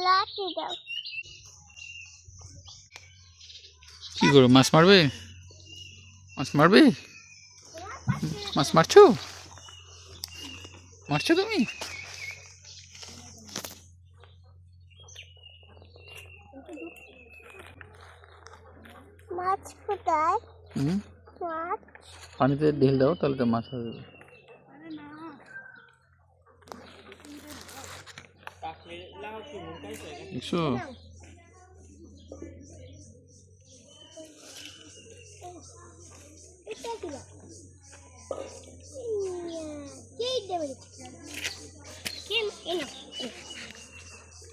লাঠি দাও। কি করো? মাছ মারবে? মাছ মারবে? মাছ মারছো? মারছো তুমি? মাছ কোথায়? মাছ পানিতে ঢেল দাও, তাহলে তো মাছ হবে। দেখছো?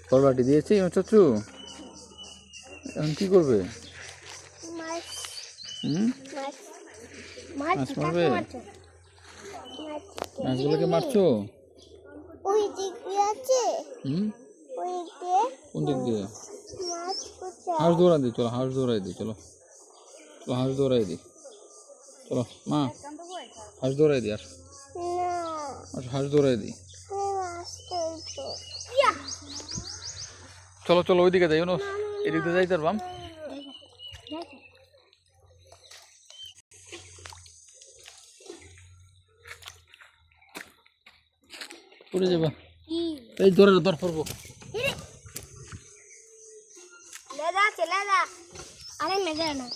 কলবাটি দিয়েছি চাচু, এখন কি করবে? মাছ মারবে? মাছগুলোকে মারছো? ওই দিক দিয়ে আছে। ওই দিয়ে। কোন দিক দিয়ে? মাছ কোথায়? হাঁস দৌড়া দিই, চলো হাঁস দৌড়াই দিই, চলো চলো হাঁস দৌড়াই দিই, চলো মা হাঁস দৌড়াই দিই। আর হাঁস দৌড়াই দিই, চলো চলো ওইদিকে যাই, এদিক দিয়ে যাইতে পারবাম। পড়ে যাবা, এই ধরে ধর পড়বো। লেদা আরে মেজা না।